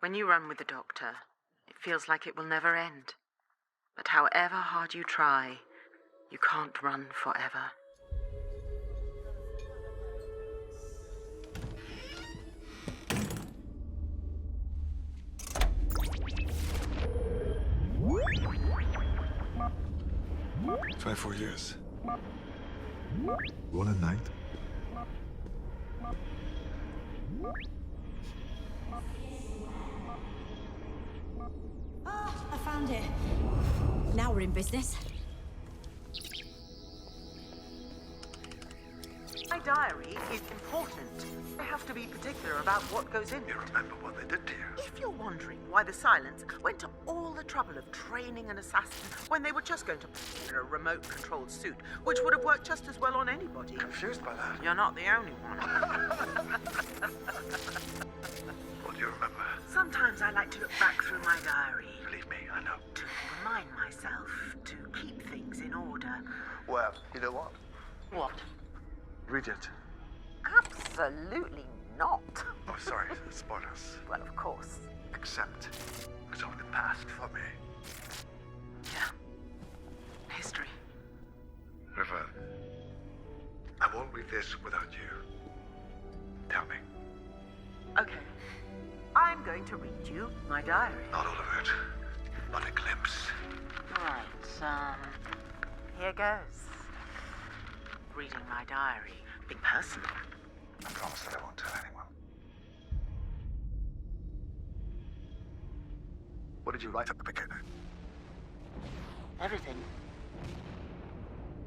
When you run with the Doctor, it feels like it will never end. But however hard you try, you can't run forever. Try 4 years. One a night. Oh, I found it. Now we're in business. My diary is important. I have to be particular about what goes in it. You remember what they did to you? If you're wondering why the Silence went to all the trouble of training an assassin when they were just going to put in a remote-controlled suit, which would have worked just as well on anybody. Confused by that? You're not the only one. What do you remember? Sometimes I like to look back through my diary Believe me, I know. to remind myself to keep things in order. Well, you know what? What? Read it. Absolutely not. Oh, sorry, spoilers. Well, of course. Except it's only the past for me. Yeah. History. River, I won't read this without you. Tell me. Okay. I'm going to read you my diary. Not all of it, but a glimpse. Right, here goes. Reading my diary. Be personal. I promise that I won't tell anyone. What did you write at the beginning? Everything.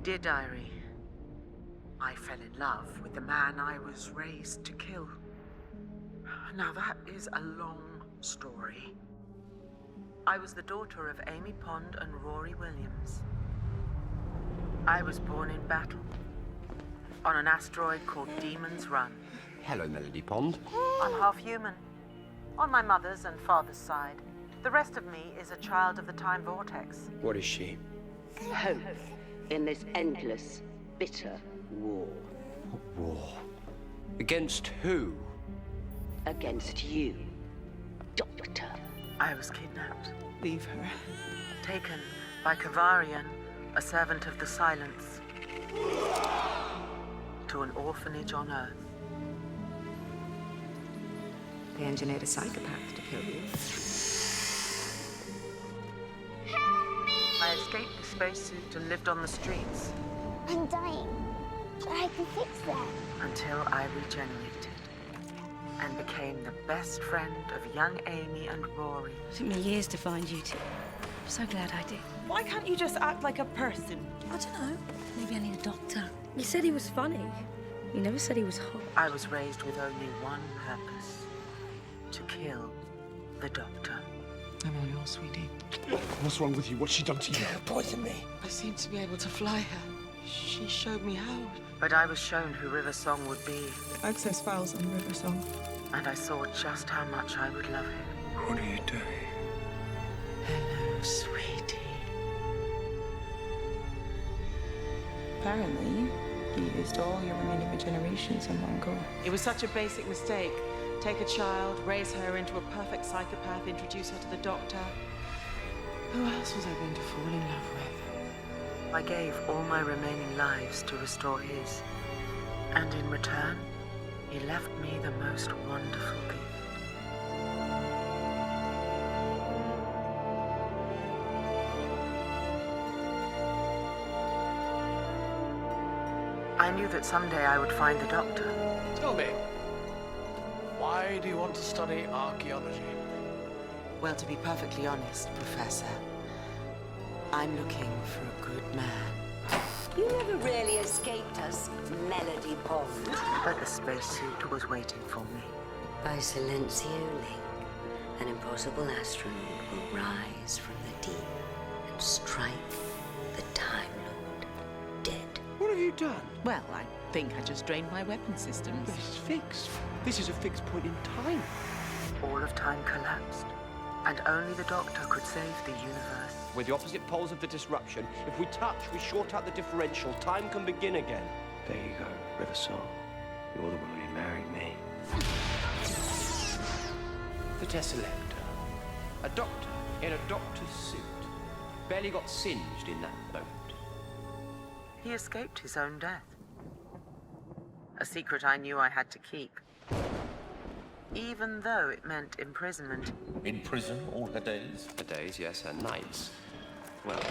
Dear Diary, I fell in love with the man I was raised to kill. Now that is a long story. I was the daughter of Amy Pond and Rory Williams. I was born in battle on an asteroid called Demon's Run. Hello, Melody Pond. I'm half human, on my mother's and father's side. The rest of me is a child of the time vortex. What is she? Hope in this endless, bitter war. War. Against who? Against you, Doctor. I was kidnapped, Leave her. taken by Kavarian, a servant of the Silence, to an orphanage on Earth. They engineered a psychopath to kill you. I escaped the spacesuit and lived on the streets I'm dying. I can fix that. until I regenerated and became the best friend of young Amy and Rory. It took me years to find you two. I'm so glad I did. Why can't you just act like a person? I don't know. Maybe I need a doctor. You said he was funny. You never said he was hot. I was raised with only one purpose: to kill the Doctor. I'm all yours, sweetie. What's wrong with you? What's she done to you? Poison me. I seem to be able to fly her. She showed me how. But I was shown who River Song would be, Access files on River Song. and I saw just how much I would love him. What are you doing? Hello, sweetie. Apparently, you used all your remaining regenerations in one go. It was such a basic mistake. Take a child, raise her into a perfect psychopath, introduce her to the Doctor. Who else was I going to fall in love with? I gave all my remaining lives to restore his, and in return, he left me the most wonderful gift. I knew that someday I would find the Doctor. Tell me, why do you want to study archaeology? Well, to be perfectly honest, Professor, I'm looking for a good man. You never really escaped us, Melody Pond. But the spacesuit was waiting for me. By Silencio Link, an impossible asteroid will rise from the deep and strike the Time Lord dead. What have you done? Well, I think I just drained my weapon systems. This is fixed. This is a fixed point in time. All of time collapsed, and only the Doctor could save the universe. We're the opposite poles of the disruption. If we touch, we short out the differential. Time can begin again. There you go, River Song. You're the woman who married me. The Tesselector. A doctor in a doctor's suit. Barely got singed in that boat. He escaped his own death. A secret I knew I had to keep. Even though it meant imprisonment. In prison all her days? Her days, yes, her nights. Well,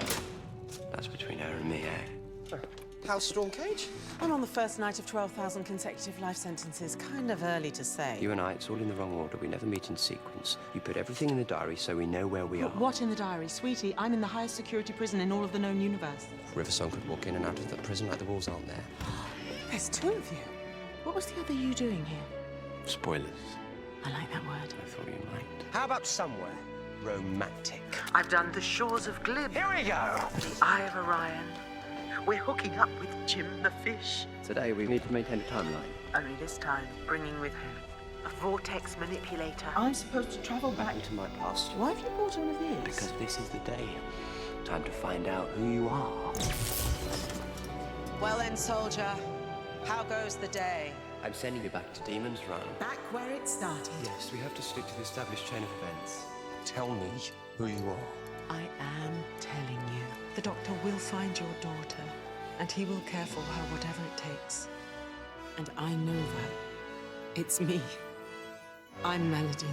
that's between her and me, eh? How's Stormcage? I'm on the first night of 12,000 consecutive life sentences. Kind of early to say. You and I, it's all in the wrong order. We never meet in sequence. You put everything in the diary so we know where we are. What in the diary? Sweetie, I'm in the highest security prison in all of the known universe. Riversong could walk in and out of the prison like the walls aren't there. There's two of you. What was the other you doing here? Spoilers. I like that word. I thought you might. How about somewhere romantic? I've done the shores of Glib. Here we go! The Eye of Orion. We're hooking up with Jim the Fish. Today we need to maintain a timeline. Only this time, bringing with him a vortex manipulator. I'm supposed to travel back Into my past. Why have you brought all of these? Because this is the day. Time to find out who you are. Well then, soldier, how goes the day? I'm sending you back to Demon's Run. Back where it started. Yes, we have to stick to the established chain of events. Tell me who you are. I am telling you. The doctor will find your daughter, and he will care for her whatever it takes. And I know that. It's me. I'm Melody.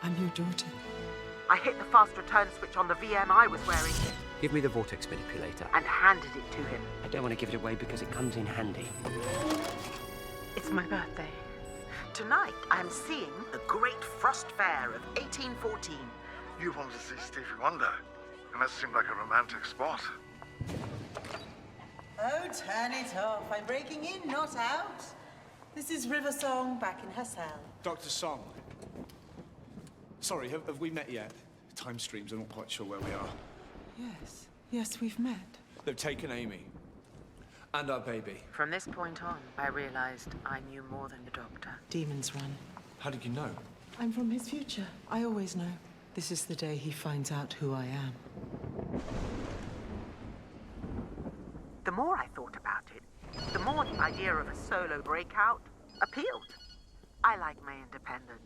I'm your daughter. I hit the fast return switch on the VM I was wearing Give me the vortex manipulator. and handed it to him. I don't want to give it away because it comes in handy. It's my birthday. Tonight, I'm seeing the Great Frost Fair of 1814. You wanted to see Stevie Wonder, and that seemed like a romantic spot. Oh, turn it off. I'm breaking in, not out. This is Riversong back in her cell. Dr. Song. Sorry, have we met yet? Time streams, I'm not quite sure where we are. Yes. Yes, we've met. They've taken Amy. And our baby. From this point on, I realized I knew more than the doctor. Demon's Run. How did you know? I'm from his future. I always know. This is the day he finds out who I am. The more I thought about it, the more the idea of a solo breakout appealed. I like my independence.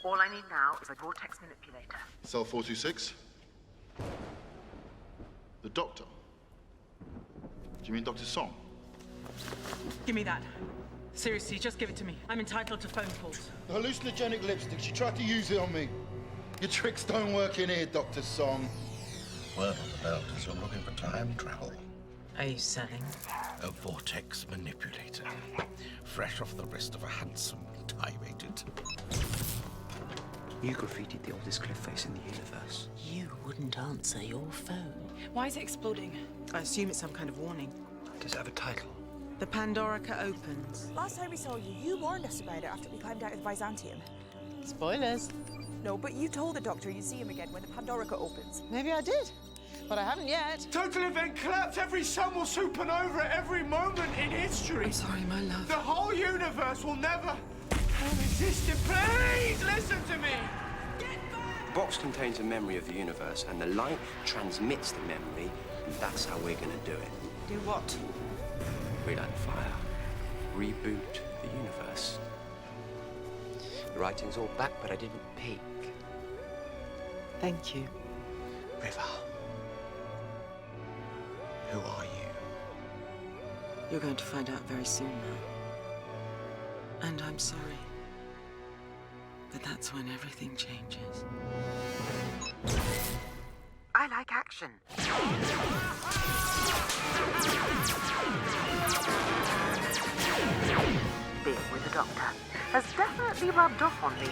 All I need now is a vortex manipulator. Cell 426? The doctor? Do you mean Dr. Song? Give me that. Seriously, just give it to me. I'm entitled to phone calls. The hallucinogenic lipstick, she tried to use it on me. Your tricks don't work in here, Dr. Song. Word on the belt is you're looking for time travel. Are you selling? A vortex manipulator. Fresh off the wrist of a handsome tie-mated. You graffitied the oldest cliff face in the universe. You wouldn't answer your phone. Why is it exploding? I assume it's some kind of warning. Does it have a title? The Pandorica opens. Last time we saw you, you warned us about it after we climbed out of the Byzantium. Spoilers. No, but you told the doctor you'd see him again when the Pandorica opens. Maybe I did, but I haven't yet. Total event collapse. Every sun will supernova at every moment in history. I'm sorry, my love. The whole universe will never have existed. Please listen to me. The box contains a memory of the universe, and the light transmits the memory, and that's how we're going to do it. Do what? Relight the fire. Reboot the universe. The writing's all back, but I didn't peek. Thank you. River. Who are you? You're going to find out very soon now. And I'm sorry. But that's when everything changes. I like action. Being with the doctor has definitely rubbed off on me.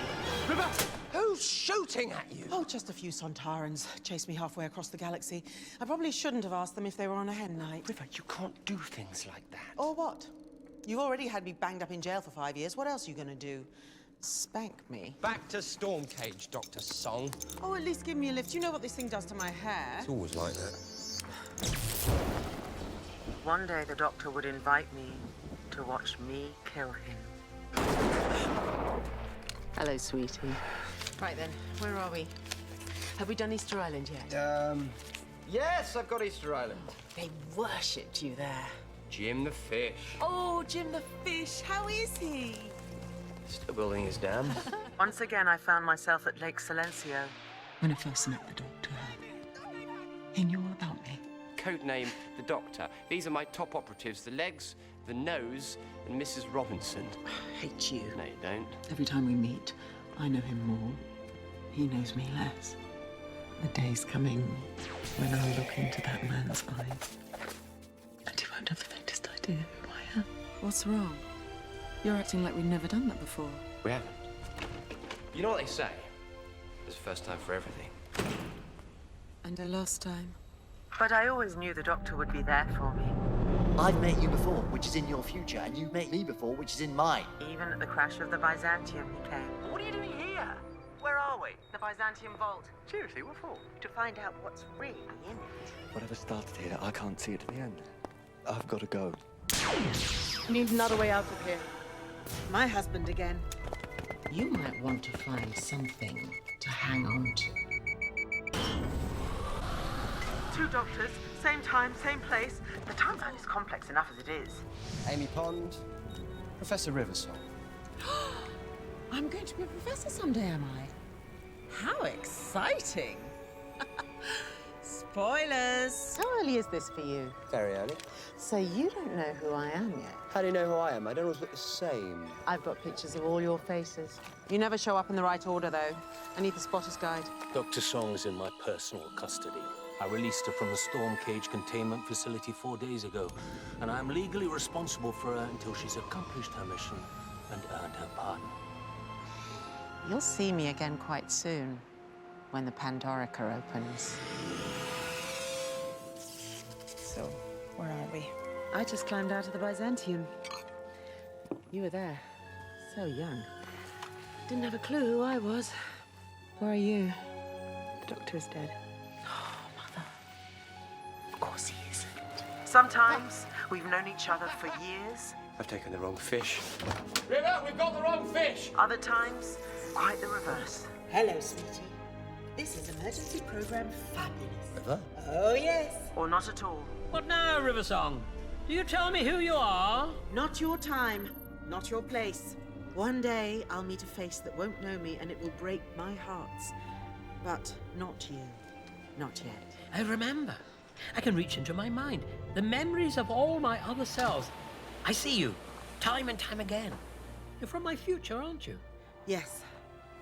River, who's shooting at you? Oh, just a few Sontarans chased me halfway across the galaxy. I probably shouldn't have asked them if they were on a hen night. River, you can't do things like that. Or what? You already had me banged up in jail for 5 years. What else are you gonna do? Spank me? Back to Stormcage, Dr. Song. Oh, at least give me a lift. You know what this thing does to my hair. It's always like that. One day the doctor would invite me to watch me kill him. Hello, sweetie. Right then, where are we? Have we done Easter Island yet? Yes, I've got Easter Island. They worshipped you there. Jim the Fish. Oh, Jim the Fish, how is he? Still building his dam. Once again, I found myself at Lake Silencio. When I first met the doctor, he knew all about me. Codename the Doctor. These are my top operatives: the legs, the nose, and Mrs. Robinson. I hate you. No, you don't. Every time we meet, I know him more. He knows me less. The day's coming when I'll look into that man's eyes, and he won't have the faintest idea who I am. What's wrong? You're acting like we've never done that before. We haven't. You know what they say? There's a first time for everything. And a last time. But I always knew the Doctor would be there for me. I've met you before, which is in your future, and you've met me before, which is in mine. Even at the crash of the Byzantium, he came. What are you doing here? Where are we? The Byzantium Vault. Seriously, what for? To find out what's really in it. Whatever started here, I can't see it to the end. I've got to go. I need another way out of here. My husband again. You might want to find something to hang on to. 2 doctors, same time, same place. The timeline is complex enough as it is. Amy Pond, Professor Riversong. I'm going to be a professor someday, am I? How exciting! Spoilers! How early is this for you? Very early. So you don't know who I am yet? How do you know who I am? I don't always look the same. I've got pictures of all your faces. You never show up in the right order, though. I need the spotter's guide. Dr. Song's in my personal custody. I released her from the storm cage containment facility 4 days ago, and I'm legally responsible for her until she's accomplished her mission and earned her pardon. You'll see me again quite soon, when the Pandorica opens. So, where are we? I just climbed out of the Byzantium. You were there. So young. Didn't have a clue who I was. Where are you? The Doctor is dead. Oh, Mother. Of course he isn't. Sometimes we've known each other for years. I've taken the wrong fish. River, we've got the wrong fish! Other times, quite the reverse. Hello, sweetie. This is emergency program fabulous. River? Oh, yes. Or not at all. What now, Riversong? Do you tell me who you are? Not your time, not your place. One day, I'll meet a face that won't know me, and it will break my heart. But not you. Not yet. I remember. I can reach into my mind. The memories of all my other selves. I see you, time and time again. You're from my future, aren't you? Yes,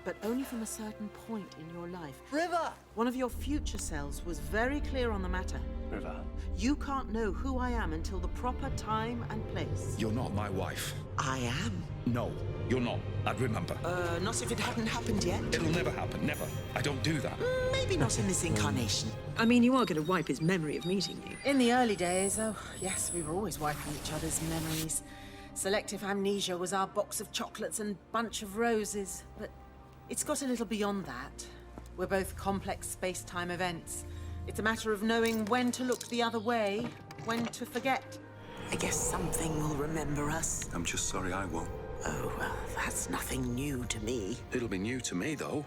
but only from a certain point in your life. River! One of your future selves was very clear on the matter. River. You can't know who I am until the proper time and place. You're not my wife. I am. No, you're not. I'd remember. Not if it hadn't happened yet. It'll never happen, never. I don't do that. Maybe not in this incarnation. I mean, you are going to wipe his memory of meeting you. In the early days, oh, yes, we were always wiping each other's memories. Selective amnesia was our box of chocolates and bunch of roses, but it's got a little beyond that. We're both complex space-time events. It's a matter of knowing when to look the other way, when to forget. I guess something will remember us. I'm just sorry I won't. Oh, well, that's nothing new to me. It'll be new to me, though,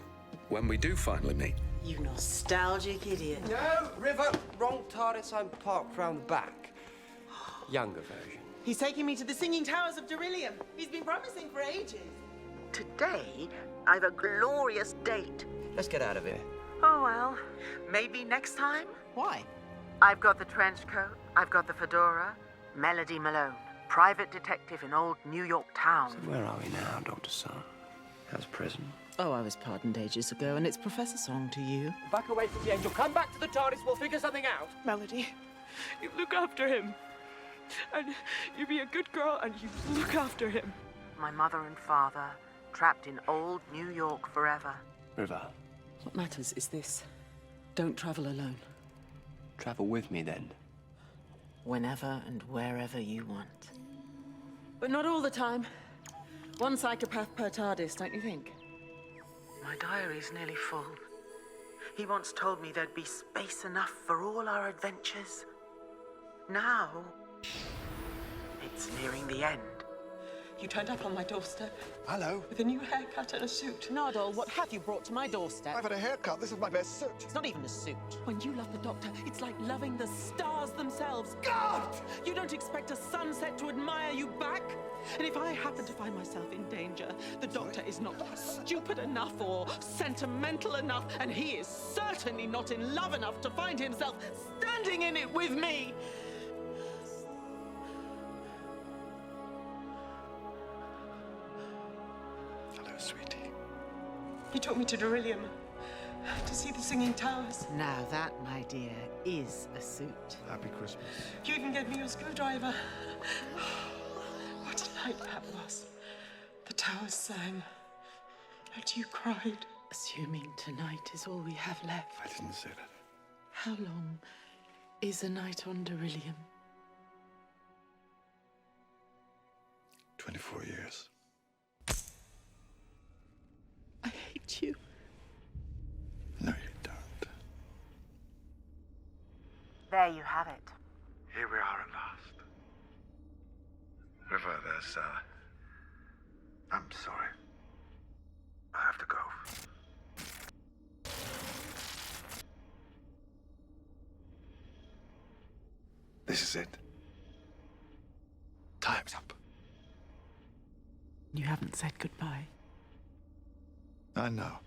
when we do finally meet. You nostalgic idiot. No, River, wrong TARDIS. I'm parked round the back. Younger version. He's taking me to the Singing Towers of Darillium. He's been promising for ages. Today, I've a glorious date. Let's get out of here. Oh, well, maybe next time? Why? I've got the trench coat, I've got the fedora. Melody Malone, private detective in old New York town. So where are we now, Dr. Song? How's prison? Oh, I was pardoned ages ago, and it's Professor Song to you. Back away from the angel. Come back to the TARDIS. We'll figure something out. Melody, you look after him. And you be a good girl and you look after him. My mother and father, trapped in old New York forever. River. What matters is this. Don't travel alone. Travel with me, then. Whenever and wherever you want. But not all the time. One psychopath per TARDIS, don't you think? My diary's nearly full. He once told me there'd be space enough for all our adventures. Now, it's nearing the end. You turned up on my doorstep. Hello. With a new haircut and a suit. Nardole, what have you brought to my doorstep? I've had a haircut. This is my best suit. It's not even a suit. When you love the Doctor, it's like loving the stars themselves. God! You don't expect a sunset to admire you back? And if I happen to find myself in danger, the Doctor is not stupid enough or sentimental enough, and he is certainly not in love enough to find himself standing in it with me. Hello, sweetie. He took me to Darillium to see the Singing Towers. Now that, my dear, is a suit. Happy Christmas. You even gave me your screwdriver. What a night that was. The towers sang, and you cried. Assuming tonight is all we have left. I didn't say that. How long is a night on Darillium? 24 years. I hate you. No, you don't. There you have it. Here we are at last. River, there's, I'm sorry. I have to go. This is it. Time's up. You haven't said goodbye. I know.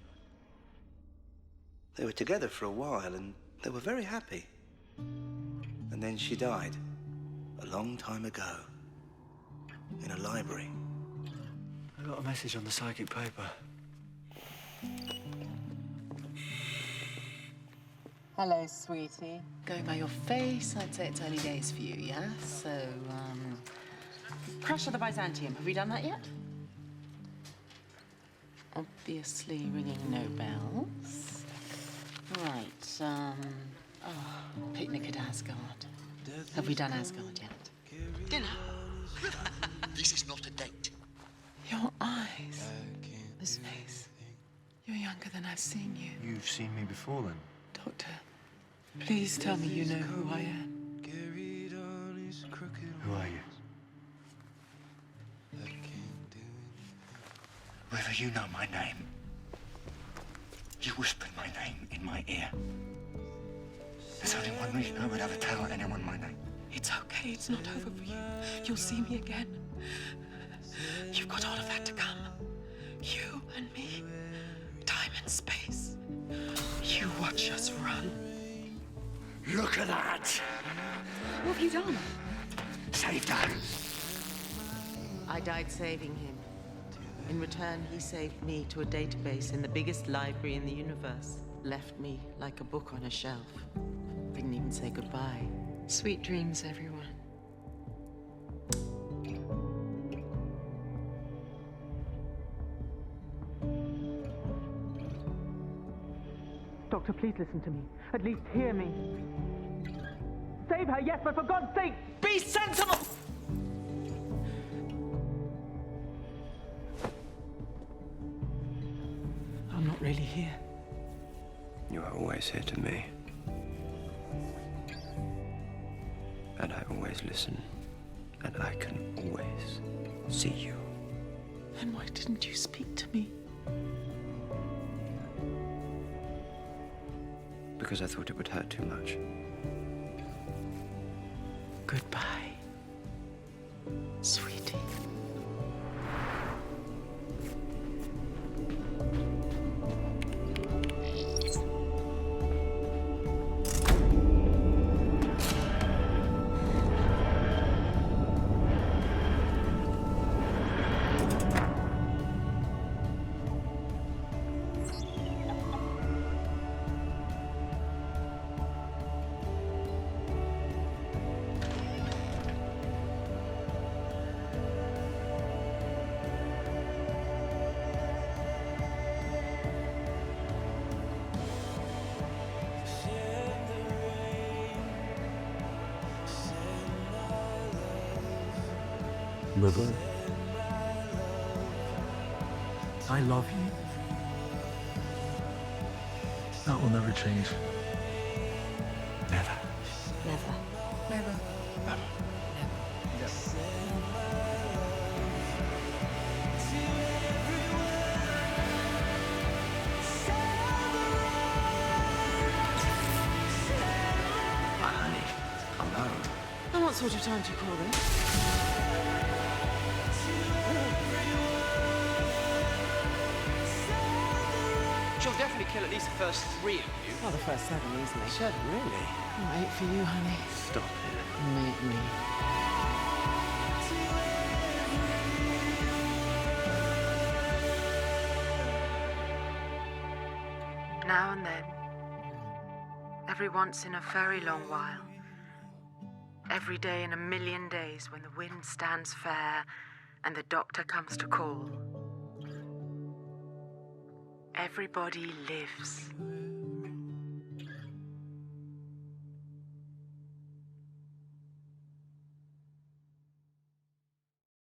They were together for a while and they were very happy. And then she died. A long time ago. In a library. I got a message on the psychic paper. Hello, sweetie. Going by your face, I'd say it's early days for you, yeah? So, Crash of the Byzantium, have we done that yet? Obviously ringing no bells. Right, picnic at Asgard. Have we done Asgard yet? Dinner? This is not a date. Your eyes. This face. You're younger than I've seen you. You've seen me before, then? Doctor, please tell me you know who I am. Who are you? Whether you know my name, you whispered my name in my ear. There's only one reason I would ever tell anyone my name. It's okay, it's not over for you. You'll see me again. You've got all of that to come. You and me. Time and space. You watch us run. Look at that! What have you done? Saved her. I died saving him. In return, he saved me to a database in the biggest library in the universe. Left me like a book on a shelf. Didn't even say goodbye. Sweet dreams, everyone. Doctor, please listen to me. At least hear me. Save her, yes, but for God's sake, be sensible! I'm not really here. You are always here to me. And I always listen. And I can always see you. Then why didn't you speak to me? Because I thought it would hurt too much. Goodbye, sweetie. River. I love you. That will never change. Never. Never. Never. Never. What sort of time do you call this? She'll definitely kill at least the first 3 of you. Well, the first 7 easily. 7, really? I'll wait for you, honey. Stop it. Make me. Now and then, every once in a very long while, every day in a million days when the wind stands fair and the doctor comes to call, everybody lives.